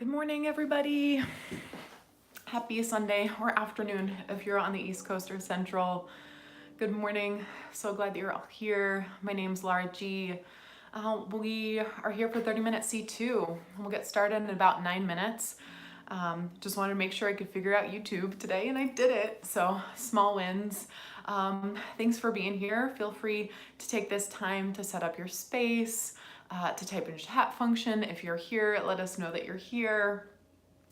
Good morning, everybody. Happy Sunday or afternoon if you're on the East Coast or Central. Good morning. So glad that you're all here. My name's Lara G. We are here for 30-minute C2, and we'll get started in about 9 minutes. Just wanted to make sure I could figure out YouTube today, and I did it. So small wins. Thanks for being here. Feel free to take this time to set up your space, to type in chat function. If you're here, let us know that you're here.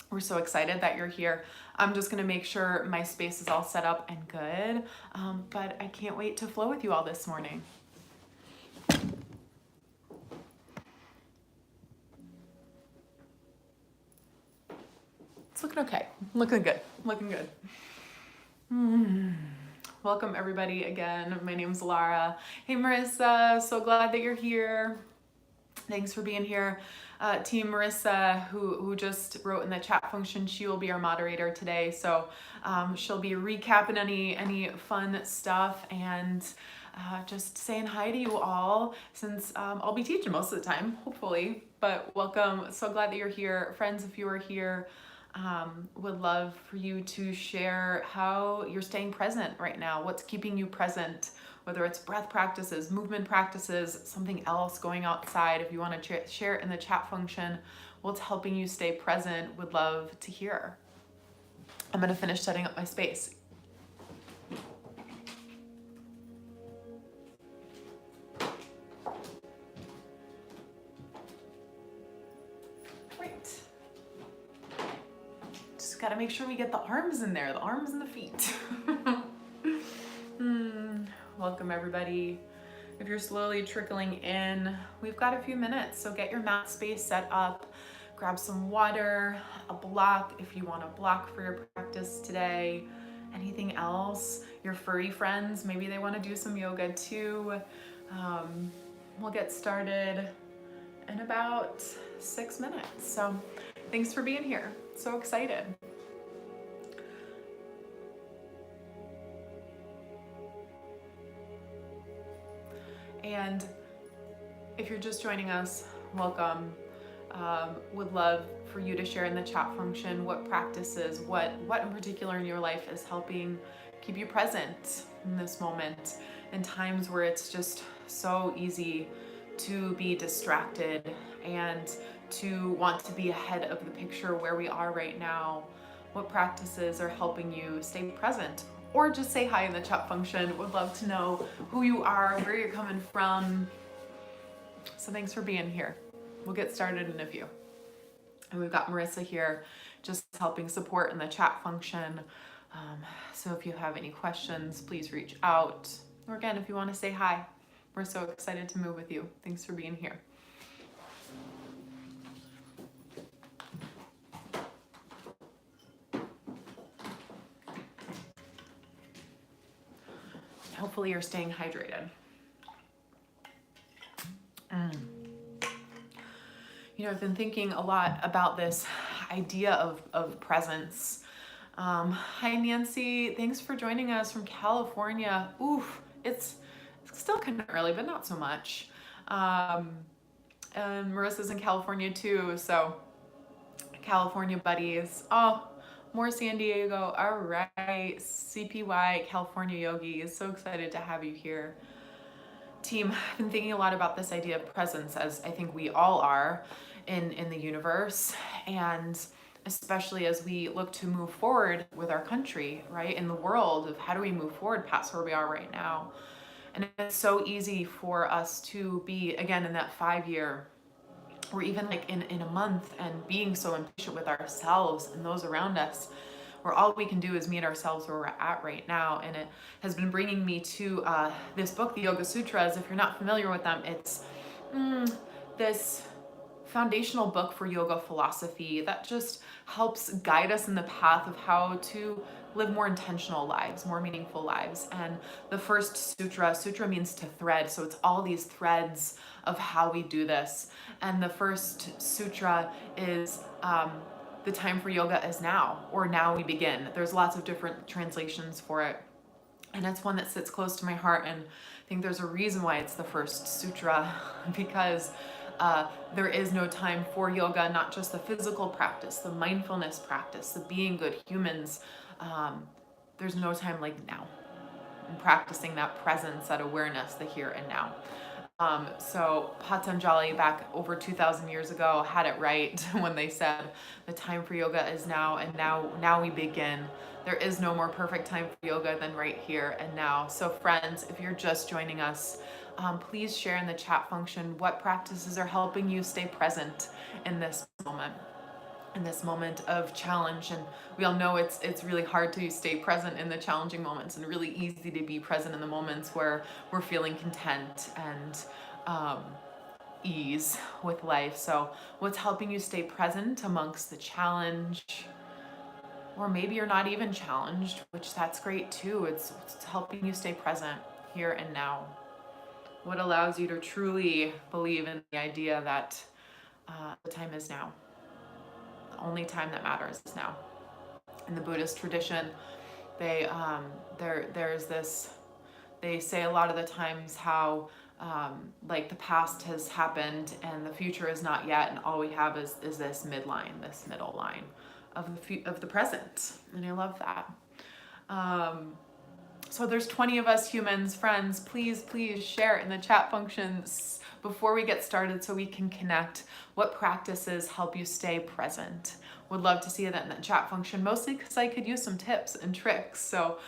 We're so excited that you're here. I'm just gonna make sure my space is all set up and good, but I can't wait to flow with you all this morning. It's looking okay, looking good. Welcome everybody again. My name's Lara. Hey Marissa, so glad that you're here. Thanks for being here. Team Marissa, who just wrote in the chat function, she will be our moderator today. So she'll be recapping any fun stuff and just saying hi to you all, since I'll be teaching most of the time, hopefully. But welcome, so glad that you're here. Friends, if you are here, would love for you to share how you're staying present right now. What's keeping you present? Whether it's breath practices, movement practices, something else, going outside. If you want to share it in the chat function, what's helping you stay present, would love to hear. I'm going to finish setting up my space. Great. Just got to make sure we get the arms in there, the arms and the feet. Welcome everybody. If you're slowly trickling in, we've got a few minutes, so get your mat space set up, grab some water, a block if you want a block for your practice today. Anything else? Your furry friends, maybe they want to do some yoga too. We'll get started in about 6 minutes. So thanks for being here. So excited. And if you're just joining us, welcome. Would love for you to share in the chat function what practices, what in particular in your life is helping keep you present in this moment, in times where it's just so easy to be distracted and to want to be ahead of the picture where we are right now. What practices are helping you stay present? Or just say hi in the chat function. Would love to know who you are, where you're coming from. So thanks for being here. We'll get started in a few. And we've got Marissa here just helping support in the chat function. So if you have any questions, please reach out. Or again, if you want to say hi, we're so excited to move with you. Thanks for being here. Hopefully you're staying hydrated. You know, I've been thinking a lot about this idea of presence. Hi Nancy, thanks for joining us from California. Oof, it's still kind of early, but not so much. And Marissa's in California too, so California buddies. Oh, more San Diego. All right, CPY, California Yogis. So excited to have you here. Team, I've been thinking a lot about this idea of presence, as I think we all are in the universe, and especially as we look to move forward with our country, right? In the world of how do we move forward past where we are right now. And it's so easy for us to be, again, in that 5-year, or even like in a month, and being so impatient with ourselves and those around us, where all we can do is meet ourselves where we're at right now. And it has been bringing me to this book, the Yoga Sutras. If you're not familiar with them, it's this foundational book for yoga philosophy that just helps guide us in the path of how to live more intentional lives, more meaningful lives. And the first sutra means to thread, so it's all these threads of how we do this. And the first sutra is the time for yoga is now, or now we begin. There's lots of different translations for it, and it's one that sits close to my heart, and I think there's a reason why it's the first sutra, because There is no time for yoga, not just the physical practice, the mindfulness practice, the being good humans. There's no time like now. And practicing that presence, that awareness, the here and now. So Patanjali back over 2,000 years ago had it right when they said the time for yoga is now, and now we begin. There is no more perfect time for yoga than right here and now. So friends, if you're just joining us, please share in the chat function what practices are helping you stay present in this moment. In this moment of challenge. And we all know it's really hard to stay present in the challenging moments, and really easy to be present in the moments where we're feeling content and ease with life. So what's helping you stay present amongst the challenge? Or maybe you're not even challenged, which that's great too. It's helping you stay present here and now. What allows you to truly believe in the idea that the time is now. Only time that matters is now. In the Buddhist tradition, there's this, they say a lot of the times how like the past has happened and the future is not yet, and all we have is this midline, this middle line of the present. And I love that. So there's 20 of us humans. Friends, please share in the chat functions before we get started so we can connect. What practices help you stay present? Would love to see that in the chat function, mostly because I could use some tips and tricks. So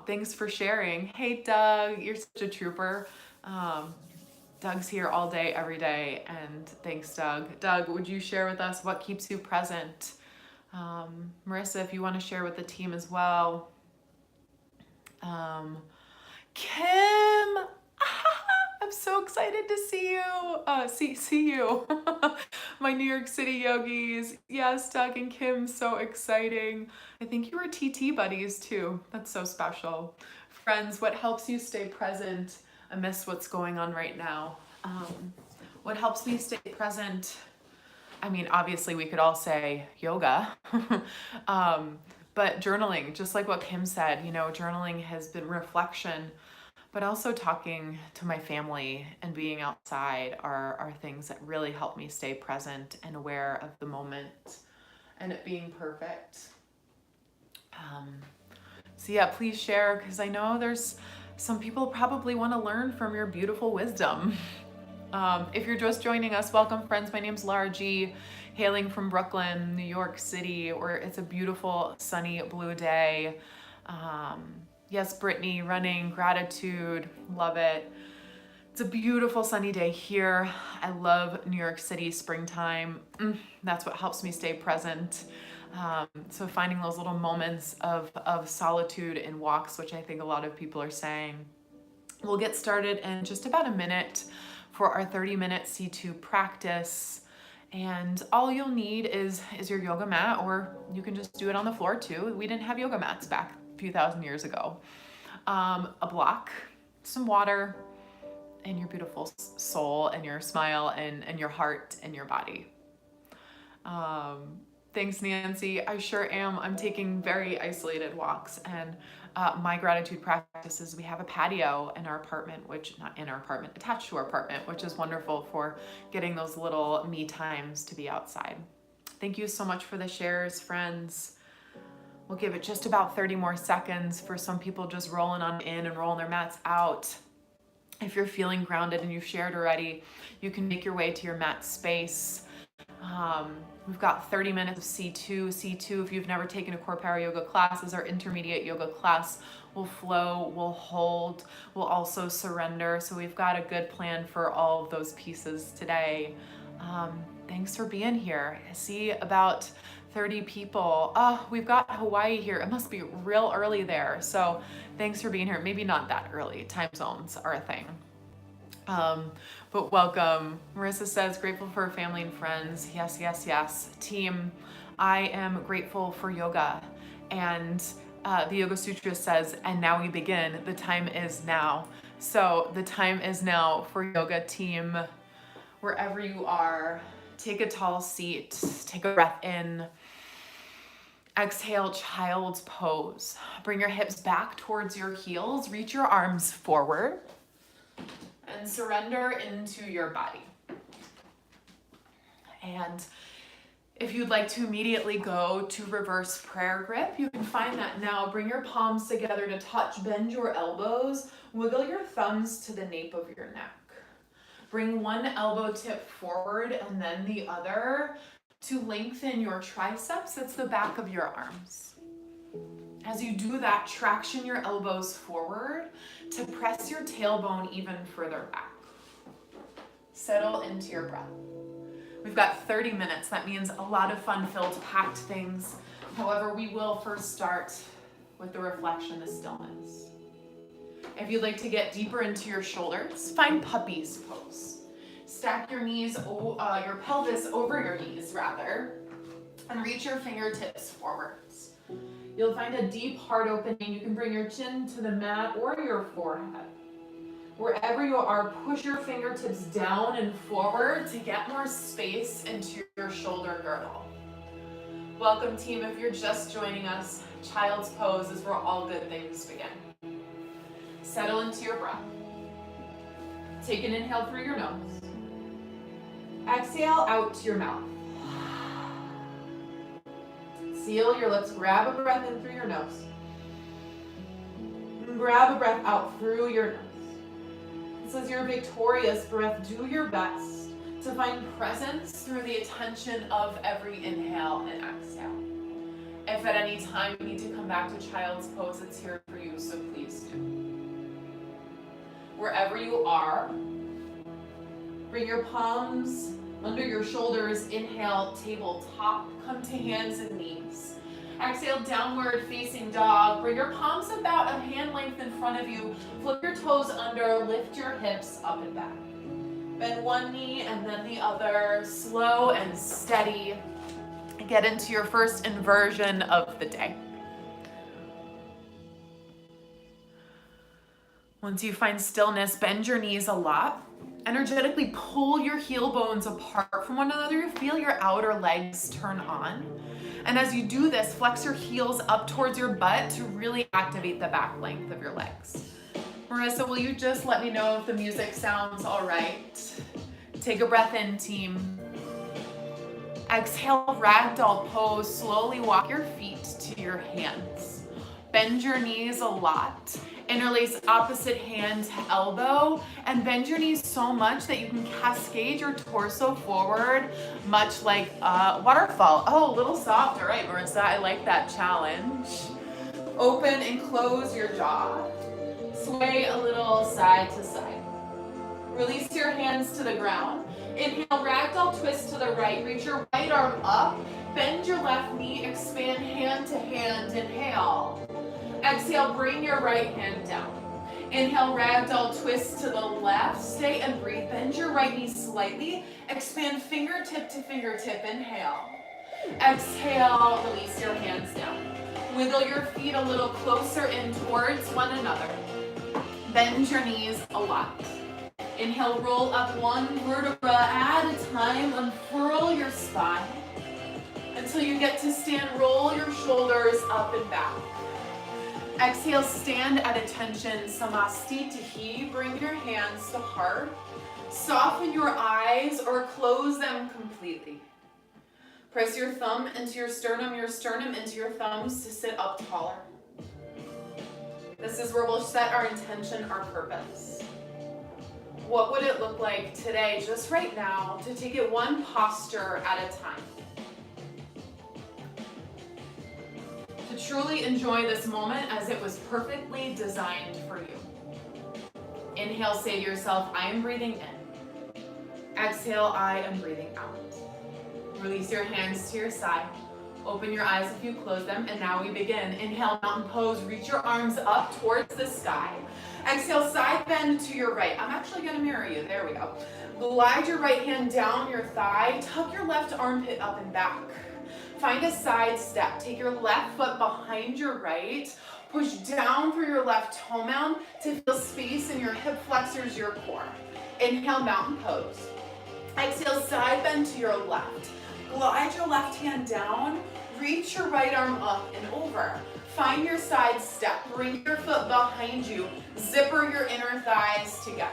thanks for sharing. Hey Doug, you're such a trooper. Doug's here all day, every day, and thanks Doug. Doug, would you share with us what keeps you present? Marissa, if you want to share with the team as well. Kim, I'm so excited to see you. See you. My New York City yogis. Yes, Doug and Kim, so exciting. I think you were TT buddies too. That's so special. Friends, what helps you stay present amidst what's going on right now? What helps me stay present? I mean, obviously we could all say yoga. But journaling, just like what Kim said, journaling has been reflection, but also talking to my family and being outside are things that really help me stay present and aware of the moment and it being perfect. So yeah, please share, because I know there's some people probably want to learn from your beautiful wisdom. If you're just joining us, welcome friends. My name's Lara G, hailing from Brooklyn, New York City, where it's a beautiful sunny blue day. Yes, Brittany, running, gratitude, love it. It's a beautiful sunny day here. I love New York City springtime. That's what helps me stay present. So finding those little moments of solitude in walks, which I think a lot of people are saying. We'll get started in just about a minute for our 30-minute C2 practice. And all you'll need is your yoga mat, or you can just do it on the floor too. We didn't have yoga mats back a few thousand years ago. A block, some water, and your beautiful soul and your smile and your heart and your body. Thanks, Nancy. I sure am. I'm taking very isolated walks, and my gratitude practice is we have a patio in our apartment, attached to our apartment, which is wonderful for getting those little me times to be outside. Thank you so much for the shares, friends. We'll give it just about 30 more seconds for some people just rolling on in and rolling their mats out. If you're feeling grounded and you've shared already, you can make your way to your mat space. We've got 30 minutes of C2. C2, if you've never taken a CorePower yoga class, is our intermediate yoga class. We'll flow, we'll hold, we'll also surrender. So we've got a good plan for all of those pieces today. Thanks for being here. I see about 30 people. Oh, we've got Hawaii here. It must be real early there. So thanks for being here. Maybe not that early. Time zones are a thing. But welcome. Marissa says, grateful for family and friends. Yes, yes, yes. Team, I am grateful for yoga. And the Yoga Sutra says, and now we begin. The time is now. So the time is now for yoga, team. Wherever you are, take a tall seat, take a breath in. Exhale, child's pose. Bring your hips back towards your heels. Reach your arms forward. And surrender into your body. And if you'd like to immediately go to reverse prayer grip, you can find that now. Bring your palms together to touch, bend your elbows, wiggle your thumbs to the nape of your neck. Bring one elbow tip forward and then the other to lengthen your triceps. It's the back of your arms. As you do that, traction your elbows forward to press your tailbone even further back. Settle into your breath. We've got 30 minutes. That means a lot of fun-filled, packed things. However, we will first start with the reflection, the stillness. If you'd like to get deeper into your shoulders, find puppy's pose. Stack your knees, your pelvis over your knees rather, and reach your fingertips forwards. You'll find a deep heart opening. You can bring your chin to the mat or your forehead. Wherever you are, push your fingertips down and forward to get more space into your shoulder girdle. Welcome, team. If you're just joining us, child's pose is where all good things begin. Settle into your breath. Take an inhale through your nose. Exhale out to your mouth. Seal your lips. Grab a breath in through your nose. And grab a breath out through your nose. This is your victorious breath. Do your best to find presence through the attention of every inhale and exhale. If at any time you need to come back to child's pose, it's here for you, so please do. Wherever you are, bring your palms under your shoulders. Inhale, tabletop. Come to hands and knees. Exhale, downward facing dog. Bring your palms about a hand length in front of you. Flip your toes under, lift your hips up and back. Bend one knee and then the other, slow and steady. Get into your first inversion of the day. Once you find stillness, bend your knees a lot. Energetically pull your heel bones apart from one another. Feel your outer legs turn on. And as you do this, flex your heels up towards your butt to really activate the back length of your legs. Marissa, will you just let me know if the music sounds all right? Take a breath in, team. Exhale, ragdoll pose. Slowly walk your feet to your hands. Bend your knees a lot. Interlace opposite hand to elbow and bend your knees so much that you can cascade your torso forward, much like a waterfall. Oh, a little soft. All right, Marissa, I like that challenge. Open and close your jaw. Sway a little side to side. Release your hands to the ground. Inhale, ragdoll twist to the right. Reach your right arm up. Bend your left knee. Expand hand to hand. Inhale. Exhale, bring your right hand down. Inhale, ragdoll twist to the left. Stay and breathe. Bend your right knee slightly. Expand fingertip to fingertip. Inhale. Exhale, release your hands down. Wiggle your feet a little closer in towards one another. Bend your knees a lot. Inhale, roll up one vertebra at a time. Unfurl your spine until you get to stand. Roll your shoulders up and back. Exhale, stand at attention, samastitihi. Bring your hands to heart. Soften your eyes or close them completely. Press your thumb into your sternum into your thumbs to sit up taller. This is where we'll set our intention, our purpose. What would it look like today, just right now, to take it one posture at a time? To truly enjoy this moment as it was perfectly designed for you. Inhale, say to yourself, I am breathing in. Exhale, I am breathing out. Release your hands to your side. Open your eyes if you close them, and now we begin. Inhale, mountain pose. Reach your arms up towards the sky. Exhale, side bend to your right. I'm actually going to mirror you. There we go. Glide your right hand down your thigh. Tuck your left armpit up and back. Find a side step. Take your left foot behind your right. Push down through your left toe mound to feel space in your hip flexors, your core. Inhale, mountain pose. Exhale, side bend to your left. Glide your left hand down. Reach your right arm up and over. Find your side step. Bring your foot behind you. Zipper your inner thighs together.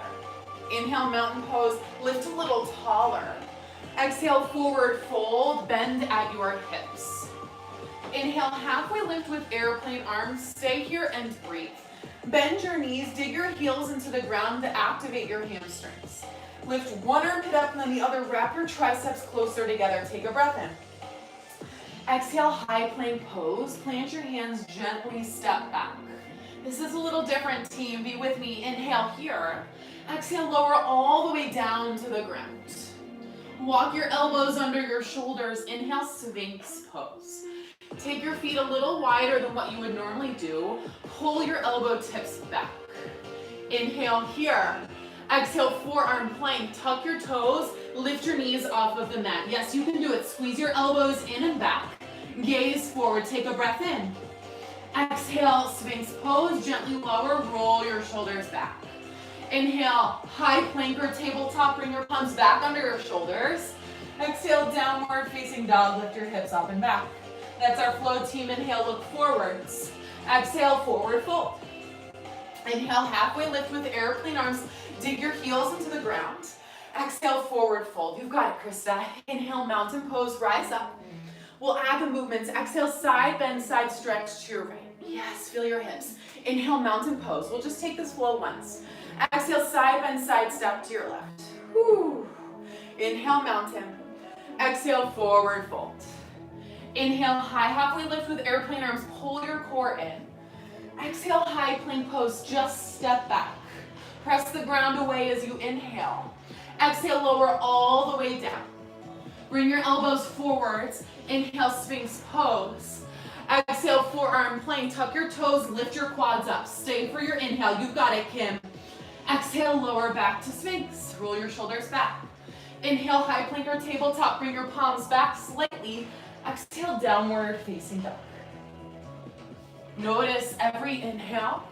Inhale, mountain pose. Lift a little taller. Exhale, forward fold, bend at your hips. Inhale, halfway lift with airplane arms. Stay here and breathe. Bend your knees, dig your heels into the ground to activate your hamstrings. Lift one armpit up and then the other. Wrap your triceps closer together. Take a breath in. Exhale, high plank pose. Plant your hands, gently step back. This is a little different, team. Be with me. Inhale here. Exhale, lower all the way down to the ground. Walk your elbows under your shoulders. Inhale, Sphinx pose. Take your feet a little wider than what you would normally do. Pull your elbow tips back. Inhale here. Exhale, forearm plank. Tuck your toes. Lift your knees off of the mat. Yes, you can do it. Squeeze your elbows in and back. Gaze forward. Take a breath in. Exhale, Sphinx pose. Gently lower. Roll your shoulders back. Inhale, high plank or tabletop. Bring your palms back under your shoulders. Exhale, downward facing dog. Lift your hips up and back. That's our flow, team. Inhale, look forwards. Exhale, forward fold. Inhale, halfway lift with airplane arms. Dig your heels into the ground. Exhale, forward fold. You've got it, Krista. Inhale, mountain pose, rise up. We'll add the movements. Exhale, side bend, side stretch to your right. Yes, feel your hips. Inhale, mountain pose. We'll just take this flow once. Exhale, side bend, side step to your left. Whew. Inhale, mountain. Exhale, forward fold. Inhale, high halfway lift with airplane arms. Pull your core in. Exhale, high plank pose. Just step back. Press the ground away as you inhale. Exhale, lower all the way down. Bring your elbows forwards. Inhale, Sphinx pose. Exhale, forearm plank. Tuck your toes. Lift your quads up. Stay for your inhale. You've got it, Kim. Exhale, lower back to Sphinx. Roll your shoulders back. Inhale, high plank or tabletop. Bring your palms back slightly. Exhale, downward facing dog. Notice every inhale,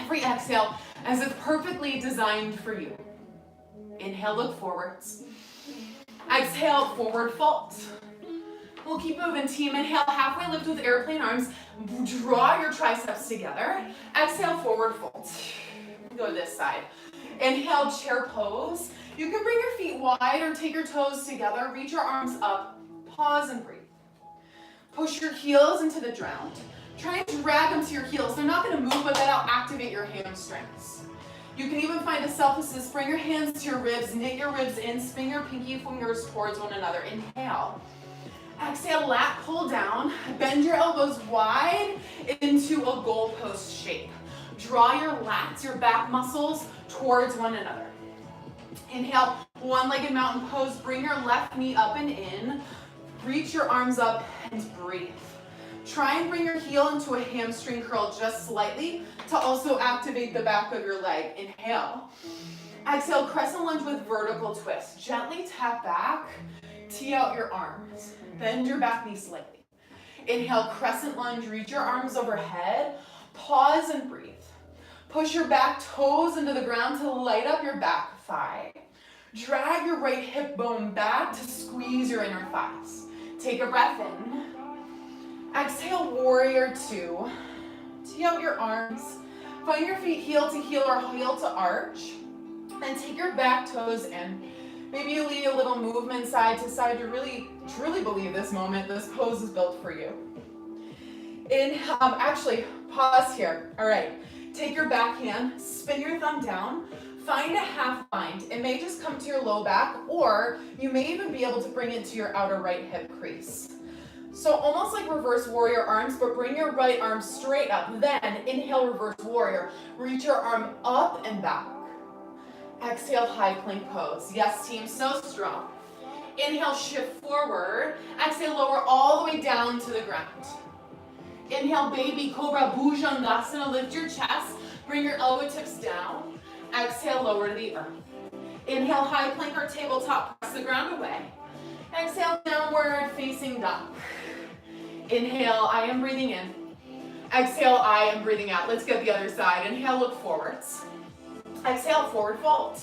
every exhale as it's perfectly designed for you. Inhale, look forwards. Exhale, forward fold. We'll keep moving, team. Inhale, halfway lift with airplane arms. Draw your triceps together. Exhale, forward fold. Go to this side. Inhale, chair pose. You can bring your feet wide or take your toes together. Reach your arms up. Pause and breathe. Push your heels into the ground. Try and drag them to your heels. They're not going to move, but that'll activate your hamstrings. You can even find a self-assist. Bring your hands to your ribs. Knit your ribs in. Spin your pinky fingers towards one another. Inhale. Exhale, lat pull down. Bend your elbows wide into a goalpost shape. Draw your lats, your back muscles, towards one another. Inhale, one-legged mountain pose. Bring your left knee up and in. Reach your arms up and breathe. Try and bring your heel into a hamstring curl just slightly to also activate the back of your leg. Inhale. Exhale, crescent lunge with vertical twist. Gently tap back, tee out your arms. Bend your back knee slightly. Inhale, crescent lunge, reach your arms overhead. Pause and breathe. Push your back toes into the ground to light up your back thigh. Drag your right hip bone back to squeeze your inner thighs. Take a breath in. Exhale, warrior two. Tee out your arms. Find your feet heel to heel or heel to arch. And take your back toes in. Maybe you lead a little movement side to side. You really, truly believe this moment. This pose is built for you. Actually, pause here. All right. Take your back hand, spin your thumb down. Find a half bind. It may just come to your low back, or you may even be able to bring it to your outer right hip crease. So almost like reverse warrior arms, but bring your right arm straight up. Then inhale, reverse warrior. Reach your arm up and back. Exhale, high plank pose. Yes, team, so strong. Inhale, shift forward. Exhale, lower all the way down to the ground. Inhale, baby cobra, bhujangasana. Lift your chest. Bring your elbow tips down. Exhale, lower to the earth. Inhale, high plank or tabletop. Press the ground away. Exhale, downward facing dog. Inhale, I am breathing in. Exhale, I am breathing out. Let's get the other side. Inhale, look forwards. Exhale, forward fold.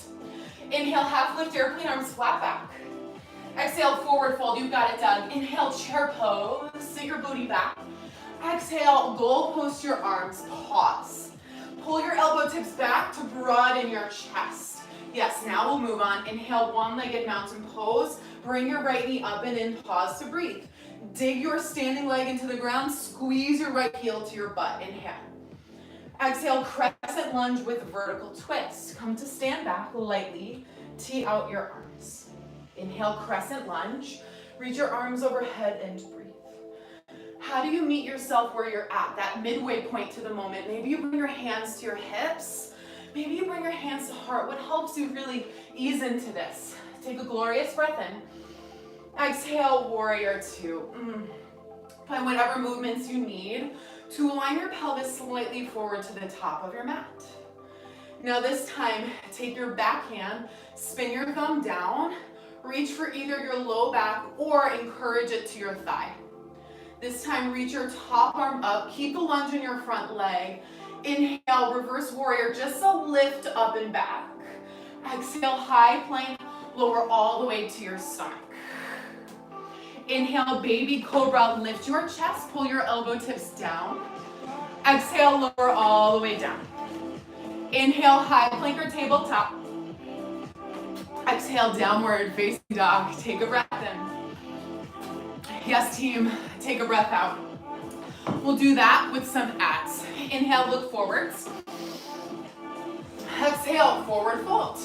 Inhale, half lift, airplane arms flat back. Exhale, forward fold. You've got it, Doug. Inhale, chair pose. Sit your booty back. Exhale, goal post your arms. Pause. Pull your elbow tips back to broaden your chest. Yes, now we'll move on. Inhale, one-legged mountain pose. Bring your right knee up and in, pause to breathe. Dig your standing leg into the ground, squeeze your right heel to your butt. Inhale. Exhale, crescent lunge with vertical twist. Come to stand back lightly, tee out your arms. Inhale, crescent lunge. Reach your arms overhead and breathe. How do you meet yourself where you're at, that midway point to the moment? Maybe you bring your hands to your hips. Maybe you bring your hands to heart. What helps you really ease into this? Take a glorious breath in. Exhale, warrior two. Find whatever movements you need to align your pelvis slightly forward to the top of your mat. Now this time, take your back hand, spin your thumb down, reach for either your low back or encourage it to your thigh. This time, reach your top arm up, keep the lunge in your front leg. Inhale, reverse warrior, just a lift up and back. Exhale, high plank, lower all the way to your stomach. Inhale, baby cobra, lift your chest, pull your elbow tips down. Exhale, lower all the way down. Inhale, high plank or tabletop. Exhale, downward facing dog. Take a breath in. Yes, team, take a breath out. We'll do that with some abs. Inhale, look forwards. Exhale, forward fold.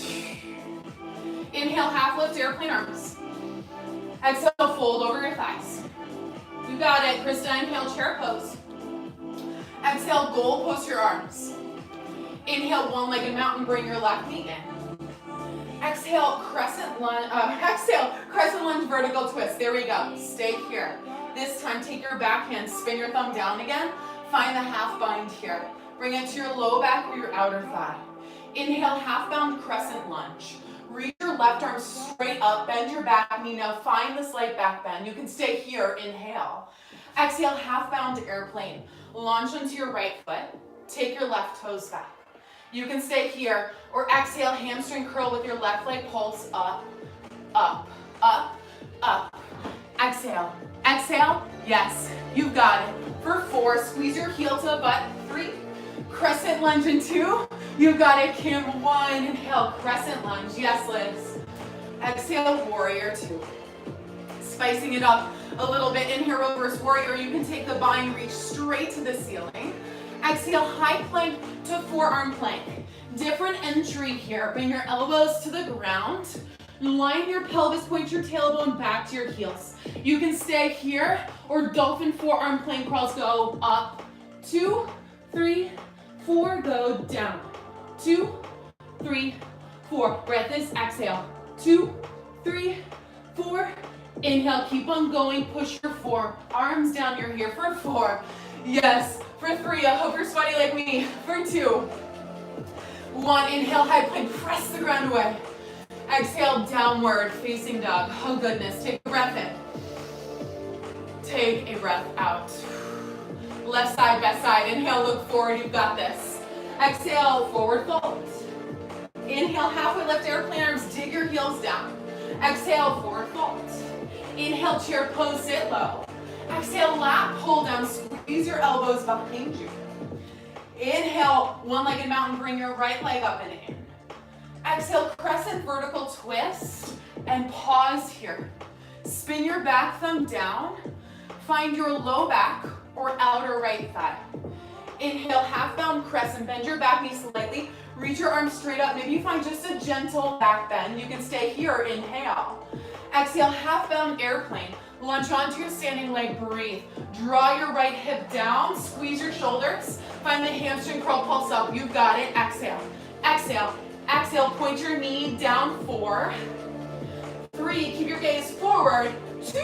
Inhale, half lift, airplane arms. Exhale, fold over your thighs. You got it. Krista, inhale, chair pose. Exhale, goal post your arms. Inhale, one-legged mountain, bring your left knee in. Exhale, crescent lunge, vertical twist. There we go. Stay here. This time, take your back hand, spin your thumb down again. Find the half bind here. Bring it to your low back or your outer thigh. Inhale, half bound crescent lunge. Reach your left arm straight up, bend your back knee. Now find the slight back bend. You can stay here, inhale. Exhale, half bound airplane. Launch onto your right foot. Take your left toes back. You can stay here, or exhale, hamstring curl with your left leg, pulse up, up, up, up. Exhale, exhale, yes, you've got it. For 4, squeeze your heel to the butt, 3, crescent lunge in 2, you've got it, Kim, 1, inhale, crescent lunge, yes, Liz. Exhale, warrior 2. Spicing it up a little bit, in here, reverse warrior, you can take the bind, reach straight to the ceiling. Exhale, high plank to forearm plank. Different entry here. Bring your elbows to the ground. Line your pelvis, point your tailbone back to your heels. You can stay here, or dolphin forearm plank crawls. Go up, 2, 3, 4, go down. 2, 3, 4. Breath this, exhale. 2, 3, 4. Inhale, keep on going. Push your forearms down. You're here for 4. Yes, for 3, I hope you're sweaty like me. For 2, 1, inhale, high plank, press the ground away. Exhale, downward facing dog. Oh goodness, take a breath in. Take a breath out. Left side, best side. Inhale, look forward, you've got this. Exhale, forward fold. Inhale, halfway lift, airplane arms, dig your heels down. Exhale, forward fold. Inhale, chair pose, sit low. Exhale, lap, pull down, squeeze your elbows behind you. Inhale, one-legged mountain, bring your right leg up and in. Exhale, crescent vertical twist, and pause here. Spin your back thumb down. Find your low back or outer right thigh. Inhale, half bound crescent, bend your back knee slightly. Reach your arms straight up. Maybe you find just a gentle back bend. You can stay here, inhale. Exhale, half bound airplane. Lunge onto your standing leg, breathe. Draw your right hip down, squeeze your shoulders. Find the hamstring curl, pulse up. You've got it. Exhale, exhale, exhale. Point your knee down, 4, 3. Keep your gaze forward, 2.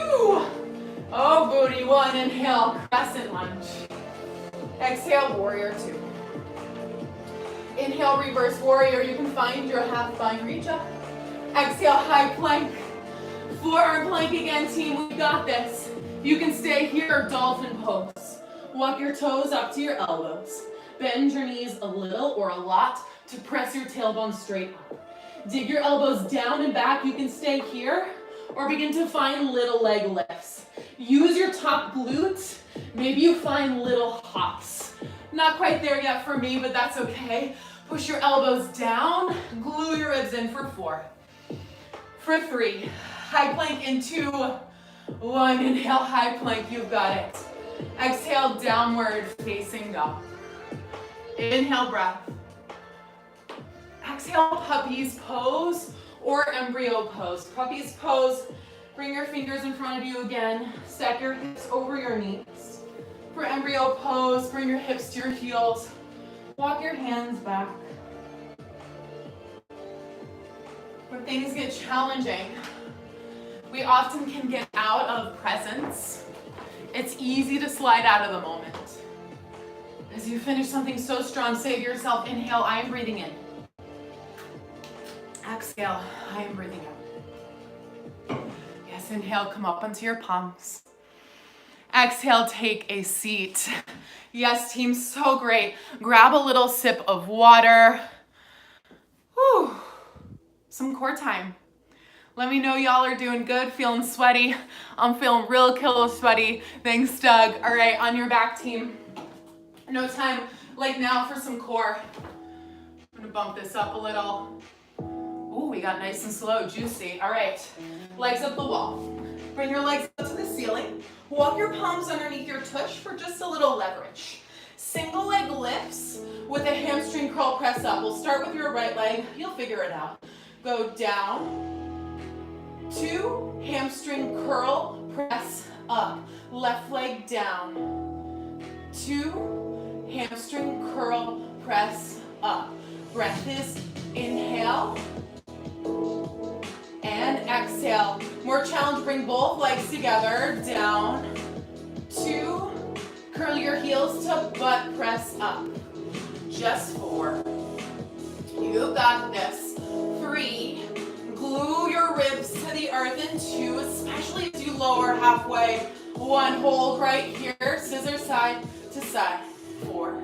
Oh, booty, 1. Inhale, crescent lunge. Exhale, warrior 2. Inhale, reverse warrior. You can find your half bind, reach up. Exhale, high plank. Forearm plank again, team, we got this. You can stay here, dolphin pose. Walk your toes up to your elbows. Bend your knees a little or a lot to press your tailbone straight up. Dig your elbows down and back. You can stay here or begin to find little leg lifts. Use your top glute. Maybe you find little hops. Not quite there yet for me, but that's okay. Push your elbows down, glue your ribs in for 4. For 3, high plank in 2, 1, inhale, high plank, you've got it. Exhale, downward facing dog. Inhale, breath. Exhale, puppy's pose or embryo pose. Puppy's pose, bring your fingers in front of you again. Stack your hips over your knees. For embryo pose, bring your hips to your heels. Walk your hands back. When things get challenging, we often can get out of presence. It's easy to slide out of the moment. As you finish something so strong, say to yourself, inhale, I am breathing in. Exhale, I am breathing out. Yes, inhale, come up onto your palms. Exhale, take a seat. Yes, team, so great. Grab a little sip of water. Whew. Some core time. Let me know y'all are doing good, feeling sweaty. I'm feeling real killer sweaty. Thanks, Doug. All right, on your back, team. No time like now for some core. I'm gonna bump this up a little. Ooh, we got nice and slow, juicy. All right, legs up the wall. Bring your legs up to the ceiling. Walk your palms underneath your tush for just a little leverage. Single leg lifts with a hamstring curl press up. We'll start with your right leg. You'll figure it out. Go down, 2, hamstring curl, press up. Left leg down, 2, hamstring curl, press up. Breath is inhale and exhale. More challenge, bring both legs together, down, 2, curl your heels to butt press up. Just 4. You got this. 3, glue your ribs to the earth, and 2, especially as you lower halfway. 1, hold right here, scissors side to side. 4,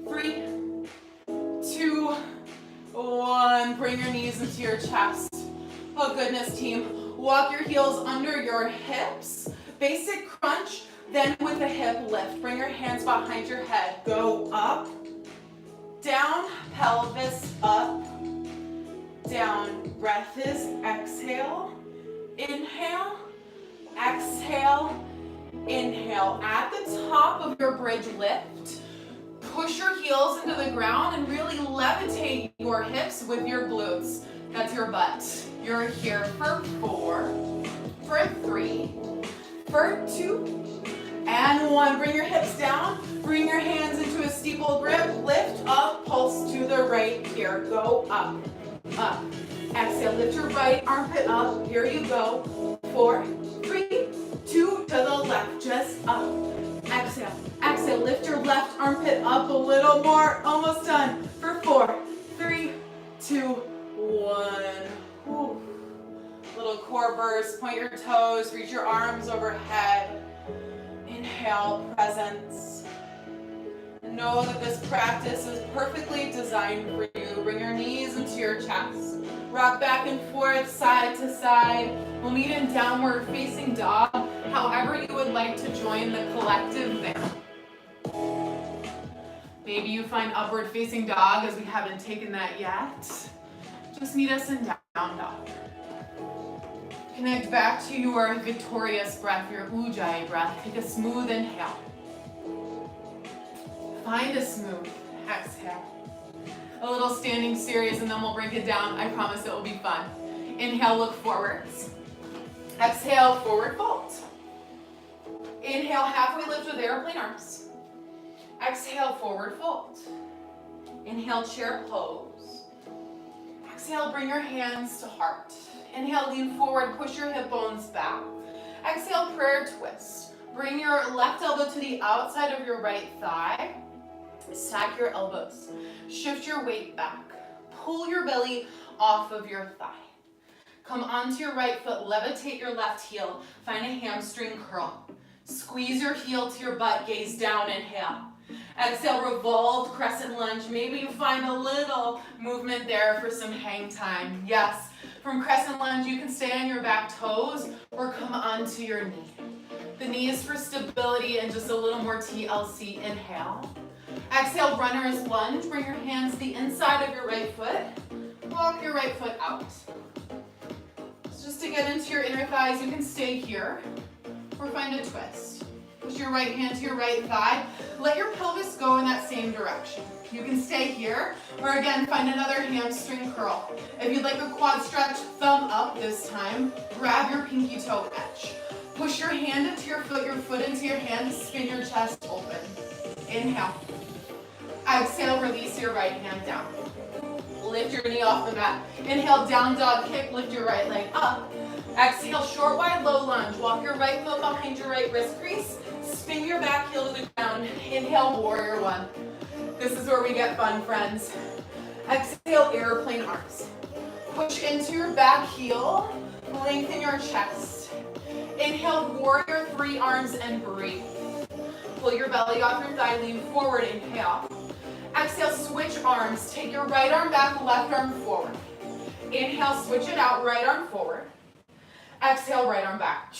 3, 2, 1, bring your knees into your chest. Oh goodness, team. Walk your heels under your hips. Basic crunch, then with a hip lift. Bring your hands behind your head. Go up, down, pelvis up, down. Breath is exhale, inhale, exhale, inhale. At the top of your bridge lift, push your heels into the ground and really levitate your hips with your glutes. That's your butt. You're here for 4, for 3, for 2, and 1. Bring your hips down. Bring your hands into a steeple grip. Lift up, pulse to the right here. Go up, up. Exhale, lift your right armpit up. Here you go. 4, 3, 2, to the left, just up. Exhale, exhale, lift your left armpit up a little more. Almost done. For 4, 3, 2, 1. Whew. Little core burst. Point your toes. Reach your arms overhead. Inhale, presence. Know that this practice is perfectly designed for you. Bring your knees into your chest. Rock back and forth, side to side. We'll meet in downward facing dog. However you would like to join the collective there. Maybe you find upward facing dog, as we haven't taken that yet. Just meet us in down dog. Connect back to your victorious breath, your Ujjayi breath. Take a smooth inhale. Find a smooth exhale. A little standing series, and then we'll break it down. I promise it will be fun. Inhale, look forwards. Exhale, forward fold. Inhale, halfway lift with airplane arms. Exhale, forward fold. Inhale, chair pose. Exhale, bring your hands to heart. Inhale, lean forward, push your hip bones back. Exhale, prayer twist. Bring your left elbow to the outside of your right thigh. Stack your elbows. Shift your weight back. Pull your belly off of your thigh. Come onto your right foot, levitate your left heel. Find a hamstring curl. Squeeze your heel to your butt, gaze down, inhale. Exhale, revolved crescent lunge. Maybe you find a little movement there for some hang time. Yes, from crescent lunge, you can stay on your back toes or come onto your knee. The knee is for stability and just a little more TLC. Inhale. Exhale, runner's lunge. Bring your hands to the inside of your right foot. Walk your right foot out. So just to get into your inner thighs, you can stay here or find a twist. Push your right hand to your right thigh. Let your pelvis go in that same direction. You can stay here, or again, find another hamstring curl. If you'd like a quad stretch, thumb up this time. Grab your pinky toe edge. Push your hand into your foot into your hand, spin your chest open. Inhale. Exhale, release your right hand down. Lift your knee off the mat. Inhale, down dog kick, lift your right leg up. Exhale, short, wide, low lunge. Walk your right foot behind your right wrist crease. Spin your back heel to the ground. Inhale, warrior one. This is where we get fun, friends. Exhale, airplane arms. Push into your back heel. Lengthen your chest. Inhale, warrior three, arms and breathe. Pull your belly off your thigh, lean forward, inhale. Exhale, switch arms. Take your right arm back, left arm forward. Inhale, switch it out, right arm forward. Exhale, right arm back.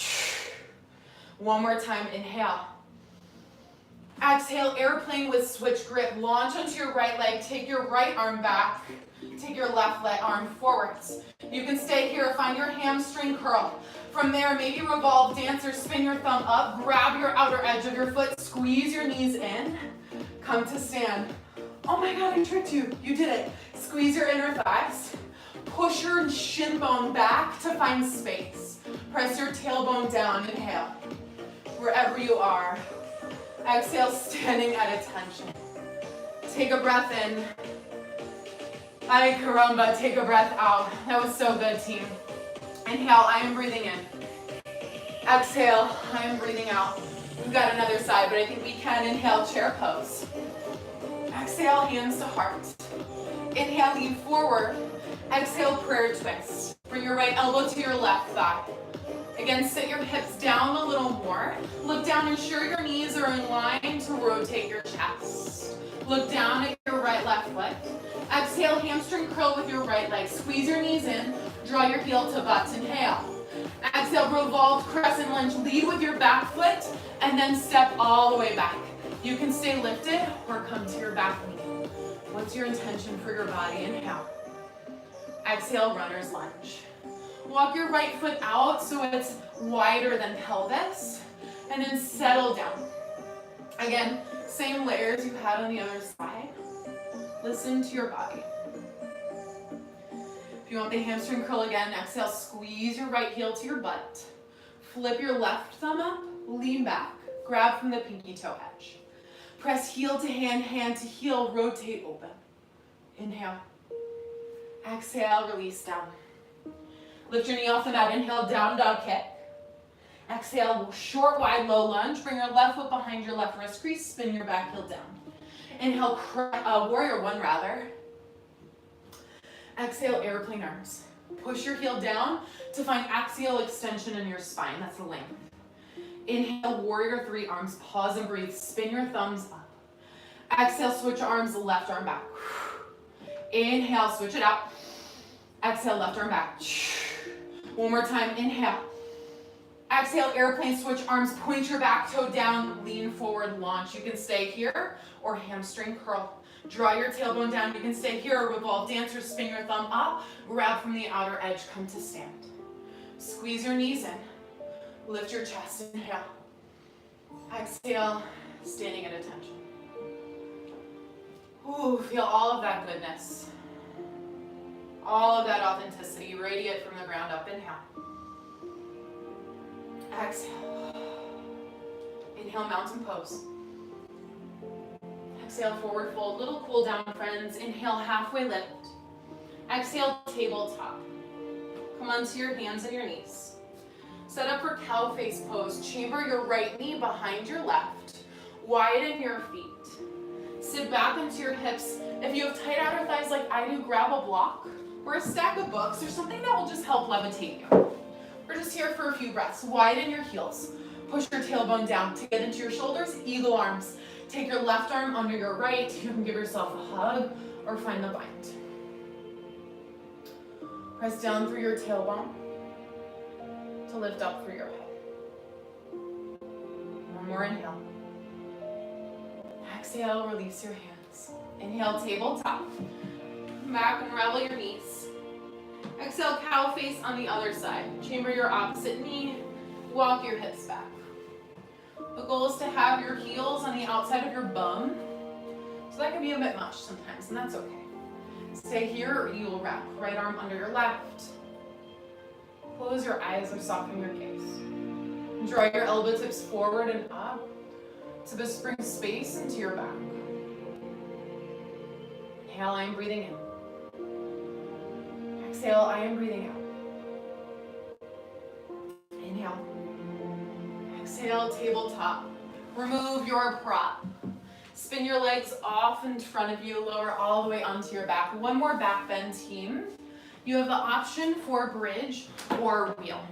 One more time, inhale. Exhale, airplane with switch grip. Launch onto your right leg. Take your right arm back. Take your left leg arm forwards. You can stay here, find your hamstring curl. From there, maybe revolve dance or spin your thumb up. Grab your outer edge of your foot. Squeeze your knees in. Come to stand. Oh my God, I tricked you. You did it. Squeeze your inner thighs. Push your shin bone back to find space. Press your tailbone down. Inhale. Wherever you are. Exhale, standing at attention. Take a breath in. Ay caramba, take a breath out. That was so good, team. Inhale, I am breathing in. Exhale, I am breathing out. We've got another side, but I think we can. Inhale, chair pose. Exhale, hands to heart. Inhale, lean forward. Exhale, prayer twist. Bring your right elbow to your left thigh. Again, sit your hips down a little more. Look down, ensure your knees are in line to rotate your chest. Look down at your right left foot. Exhale, hamstring curl with your right leg. Squeeze your knees in, draw your heel to butt. Inhale. Exhale, revolve, crescent lunge. Lead with your back foot, and then step all the way back. You can stay lifted or come to your back knee. What's your intention for your body? Inhale. Exhale, runner's lunge. Walk your right foot out so it's wider than pelvis, and then settle down. Again, same layers you had on the other side. Listen to your body. If you want the hamstring curl again, exhale, squeeze your right heel to your butt. Flip your left thumb up, lean back, grab from the pinky toe edge. Press heel to hand, hand to heel, rotate open. Inhale. Exhale, release down. Lift your knee off the mat, inhale, down dog kick. Exhale, short, wide, low lunge. Bring your left foot behind your left wrist crease, spin your back heel down. Inhale, warrior one rather. Exhale, airplane arms. Push your heel down to find axial extension in your spine, that's the length. Inhale, warrior three, arms, pause and breathe, spin your thumbs up. Exhale, switch arms, left arm back. Inhale, switch it out. Exhale, left arm back. One more time, inhale. Exhale, airplane, switch arms, point your back toe down, lean forward, launch. You can stay here or hamstring curl. Draw your tailbone down. You can stay here or revolve dance or spin your thumb up. Grab from the outer edge, come to stand. Squeeze your knees in. Lift your chest, inhale. Exhale, standing at attention. Ooh, feel all of that goodness. All of that authenticity, radiate from the ground up. Inhale. Exhale. Inhale, mountain pose. Exhale, forward fold. Little cool down, friends. Inhale, halfway lift. Exhale, tabletop. Come onto your hands and your knees. Set up for cow face pose. Chamber your right knee behind your left. Widen your feet. Sit back into your hips. If you have tight outer thighs like I do, grab a block or a stack of books or something that will just help levitate you. We're just here for a few breaths. Widen your heels. Push your tailbone down to get into your shoulders. Eagle arms. Take your left arm under your right. You can give yourself a hug or find the bind. Press down through your tailbone to lift up through your head. One more inhale. Exhale, release your hands. Inhale, tabletop. Come back, unravel your knees. Exhale, cow face on the other side. Chamber your opposite knee. Walk your hips back. The goal is to have your heels on the outside of your bum. So that can be a bit much sometimes, and that's okay. Stay here, or you will wrap right arm under your left. Close your eyes or soften your gaze. Draw your elbow tips forward and up to bring space into your back. Inhale, I am breathing in. Exhale, I am breathing out. Inhale. Exhale, tabletop. Remove your prop. Spin your legs off in front of you, lower all the way onto your back. One more back bend, team. You have the option for bridge or wheel.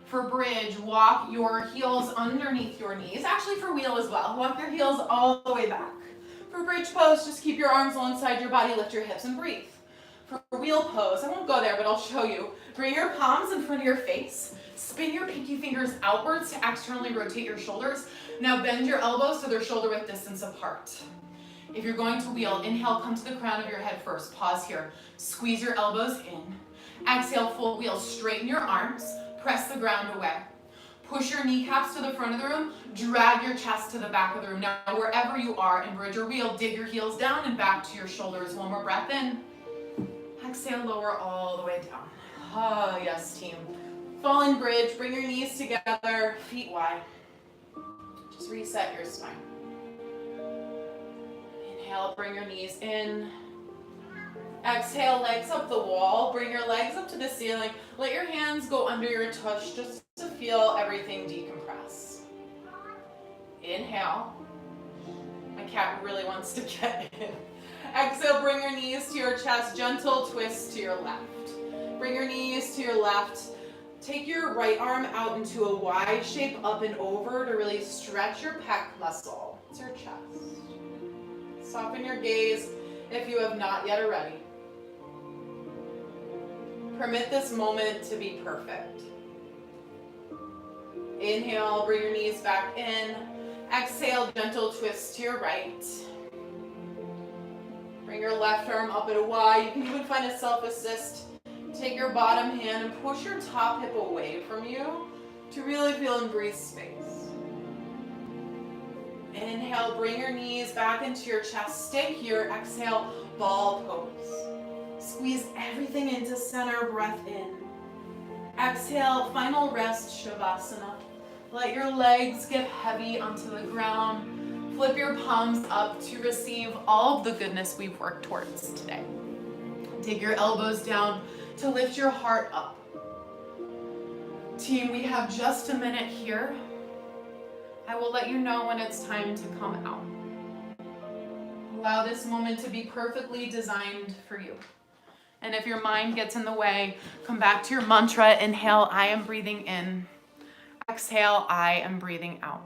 For bridge, walk your heels underneath your knees. Actually, for wheel as well. Walk your heels all the way back. For bridge pose, just keep your arms alongside your body, lift your hips and breathe. For wheel pose, I won't go there, but I'll show you. Bring your palms in front of your face. Spin your pinky fingers outwards to externally rotate your shoulders. Now bend your elbows so they're shoulder width distance apart. If you're going to wheel, inhale, come to the crown of your head first. Pause here. Squeeze your elbows in. Exhale, full wheel. Straighten your arms. Press the ground away. Push your kneecaps to the front of the room. Drag your chest to the back of the room. Now, wherever you are in bridge or wheel, dig your heels down and back to your shoulders. One more breath in. Exhale, lower all the way down. Ah, yes, team. Fallen bridge. Bring your knees together. Feet wide. Just reset your spine. Inhale, bring your knees in. Exhale, legs up the wall. Bring your legs up to the ceiling. Let your hands go under your tush just to feel everything decompress. Inhale. My cat really wants to get in. Exhale, bring your knees to your chest. Gentle twist to your left. Bring your knees to your left. Take your right arm out into a Y shape up and over to really stretch your pec muscle. It's your chest. Soften your gaze if you have not yet already. Permit this moment to be perfect. Inhale, bring your knees back in. Exhale, gentle twist to your right. Bring your left arm up at a Y. You can even find a self-assist. Take your bottom hand and push your top hip away from you to really feel and breathe space. Inhale, bring your knees back into your chest. Stay here. Exhale, ball pose. Squeeze everything into center, breath in. Exhale, final rest, Shavasana. Let your legs get heavy onto the ground. Flip your palms up to receive all of the goodness we've worked towards today. Take your elbows down to lift your heart up. Team, we have just a minute here. I will let you know when it's time to come out. Allow this moment to be perfectly designed for you. And if your mind gets in the way, come back to your mantra. Inhale, I am breathing in. Exhale, I am breathing out.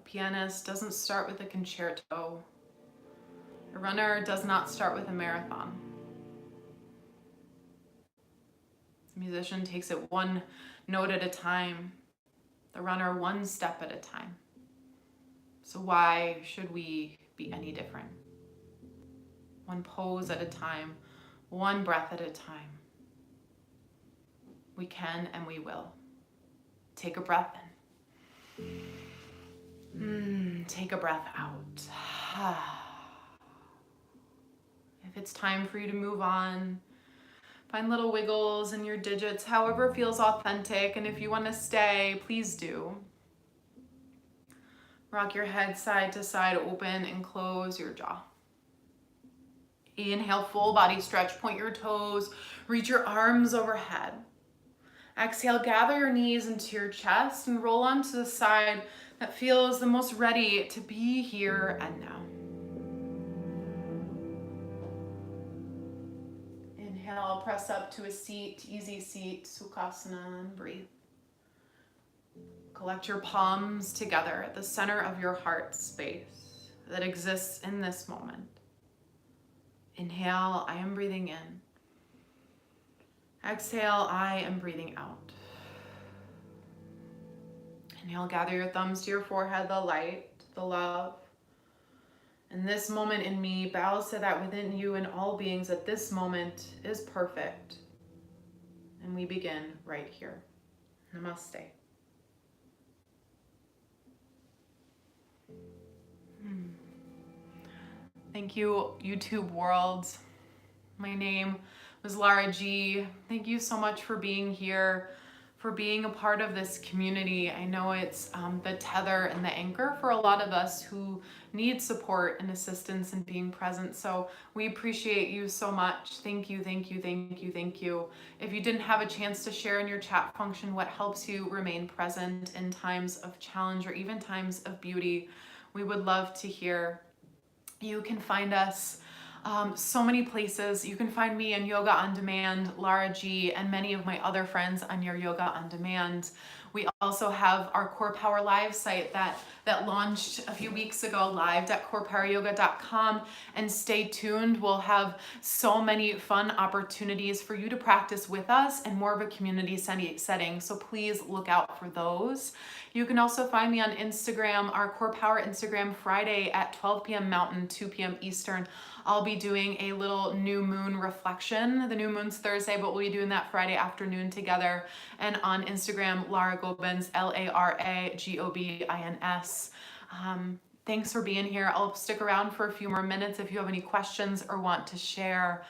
Pianist doesn't start with a concerto. A runner does not start with a marathon. The musician takes it one note at a time. The runner one step at a time. So why should we be any different? One pose at a time, one breath at a time. We can and we will. Take a breath in. Take a breath out. If it's time for you to move on, find little wiggles in your digits, however feels authentic. And if you want to stay, please do. Rock your head side to side, open and close your jaw. Inhale, full body stretch, point your toes, reach your arms overhead. Exhale, gather your knees into your chest and roll onto the side that feels the most ready to be here and now. Inhale, press up to a seat, easy seat, Sukhasana, and breathe. Collect your palms together at the center of your heart space that exists in this moment. Inhale, I am breathing in. Exhale, I am breathing out. Inhale, gather your thumbs to your forehead, the light, the love. And this moment in me bows to that within you and all beings that this moment is perfect. And we begin right here. Namaste. Thank you, YouTube world. My name was Lara G. Thank you so much for being here, for being a part of this community. I know it's the tether and the anchor for a lot of us who need support and assistance and being present. So we appreciate you so much. Thank you, thank you, thank you, thank you. If you didn't have a chance to share in your chat function what helps you remain present in times of challenge or even times of beauty, we would love to hear. You can find us so many places. You can find me in Yoga On Demand, Lara G, and many of my other friends on your Yoga On Demand. We also have our CorePower Live site that launched a few weeks ago, live.corepoweryoga.com. And stay tuned. We'll have so many fun opportunities for you to practice with us in more of a community setting. So please look out for those. You can also find me on Instagram, our CorePower Instagram, Friday at 12 p.m. Mountain, 2 p.m. Eastern. I'll be doing a little new moon reflection. The new moon's Thursday, but we'll be doing that Friday afternoon together. And on Instagram, Lara Gobins, LARAGOBINS. Thanks for being here. I'll stick around for a few more minutes if you have any questions or want to share.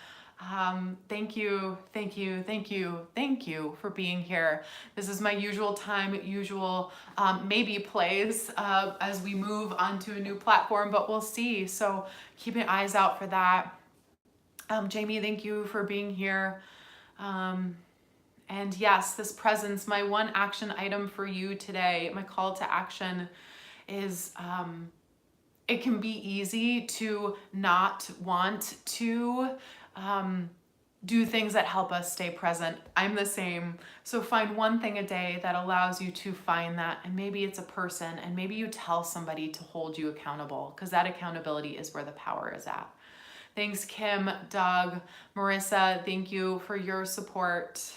Thank you, thank you, thank you, thank you for being here. This is my usual time, maybe plays as we move onto a new platform, but we'll see. So keep your eyes out for that. Jamie, thank you for being here. And yes, this presence, my one action item for you today, my call to action is, it can be easy to not want to do things that help us stay present. I'm the same. So find one thing a day that allows you to find that. And maybe it's a person, and maybe you tell somebody to hold you accountable, because that accountability is where the power is at. Thanks, Kim, Doug, Marissa. Thank you for your support.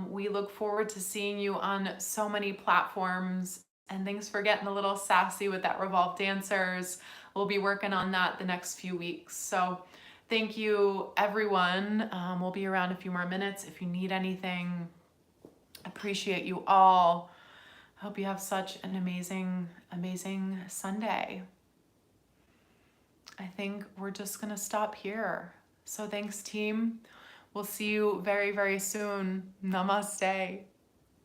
We look forward to seeing you on so many platforms. And thanks for getting a little sassy with that Revolve Dancers. We'll be working on that the next few weeks. So thank you, everyone. We'll be around a few more minutes if you need anything. Appreciate you all. Hope you have such an amazing, amazing Sunday. I think we're just gonna stop here. So thanks, team. We'll see you very, very soon. Namaste.